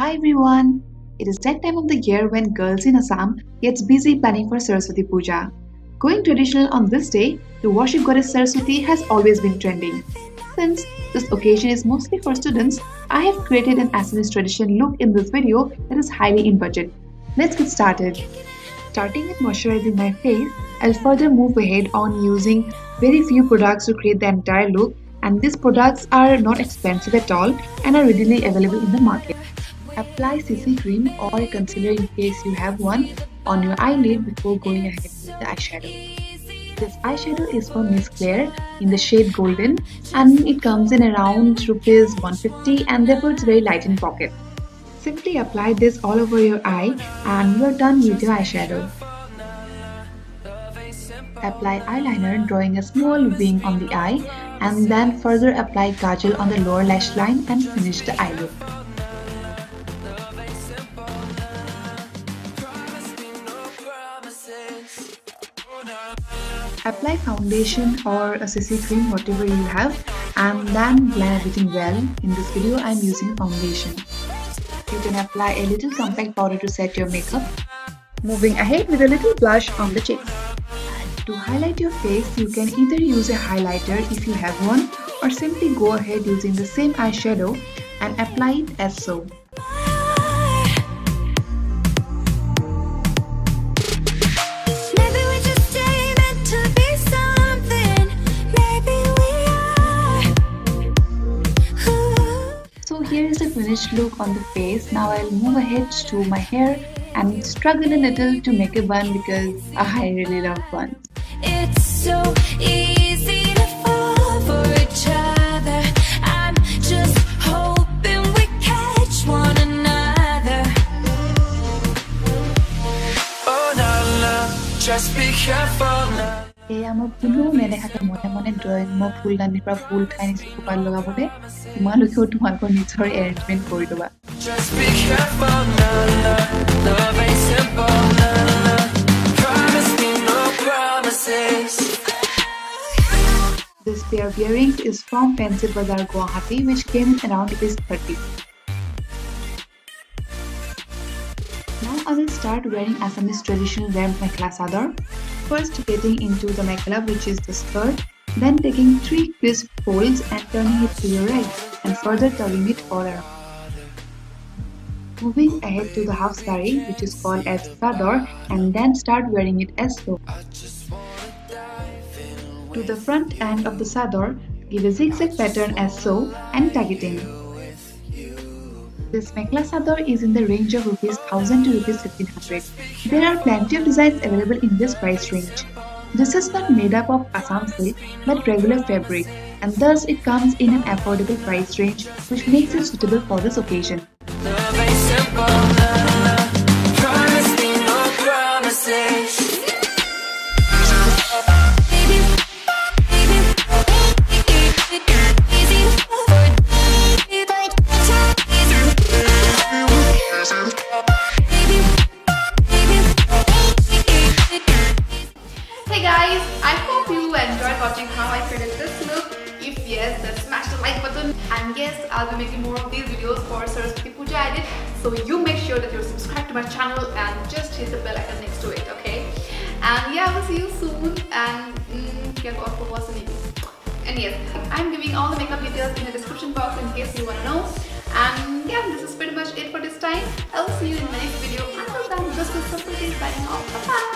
Hi everyone! It is that time of the year when girls in Assam gets busy planning for Saraswati Puja. Going traditional on this day to worship goddess Saraswati has always been trending. Since this occasion is mostly for students, I have created an Assamese tradition look in this video that is highly in budget. Let's get started. Starting with moisturizing my face, I'll further move ahead on using very few products to create the entire look, and these products are not expensive at all and are readily available in the market. Apply CC cream or a concealer in case you have one on your eyelid before going ahead with the eyeshadow. This eyeshadow is from Miss Claire in the shade Golden, and it comes in around Rs 150 and therefore it's very light in pocket. Simply apply this all over your eye and you are done with your eyeshadow. Apply eyeliner drawing a small wing on the eye, and then further apply kajal on the lower lash line and finish the eye look. Apply foundation or a CC cream, whatever you have, and then blend everything well. In this video I am using foundation. You can apply a little compact powder to set your makeup. Moving ahead with a little blush on the cheeks. To highlight your face, you can either use a highlighter if you have one, or simply go ahead using the same eyeshadow and apply it as so. So here is the finished look on the face. Now I'll move ahead to my hair and struggle a little to make a bun because I really love buns. It's so easy to fall for each other. I'm just hoping we catch one another. Oh no, no, just be careful now. এয়া মই কোনো নেদেখাকে মনে মনে drawing মই ফুলদানিৰ পৰা ফুল উঠাই নিছোঁ Cooper লগাবলৈ। তোমালোকেও তোমালোকৰ নিজৰ এৰেঞ্জমেণ্ট কৰি ল'বা। This pair of earrings is from Fancy Bazaar, Guwahati, which came around Rs 30. Now I will start wearing Assamese traditional wear Mekhela Sador. First getting into the Mekhela, which is the skirt, then taking 3 crisp folds and turning it to your right and further turning it all around. Moving ahead to the half sari, which is called as Sador, and then start wearing it as so. To the front end of the Sador, give a zigzag pattern as so and tag it in. This Mekhela Sador is in the range of Rs 1000 to Rs 1500. There are plenty of designs available in this price range. This is not made up of Assam silk but regular fabric, and thus it comes in an affordable price range which makes it suitable for this occasion. Hey guys, I hope you enjoyed watching how I created this look. If yes, then smash the like button, and yes, I'll be making more of these videos for Saraswati Puja edit, so you make sure that you're subscribed to my channel and just hit the bell icon next to it, okay? And yeah, I will see you soon, and and yes, I'm giving all the makeup details in the description box in case you want to know. And yeah, this is pretty much it for this time. I'll see you in the next video. Until then, this is Saraswati signing off. Bye bye.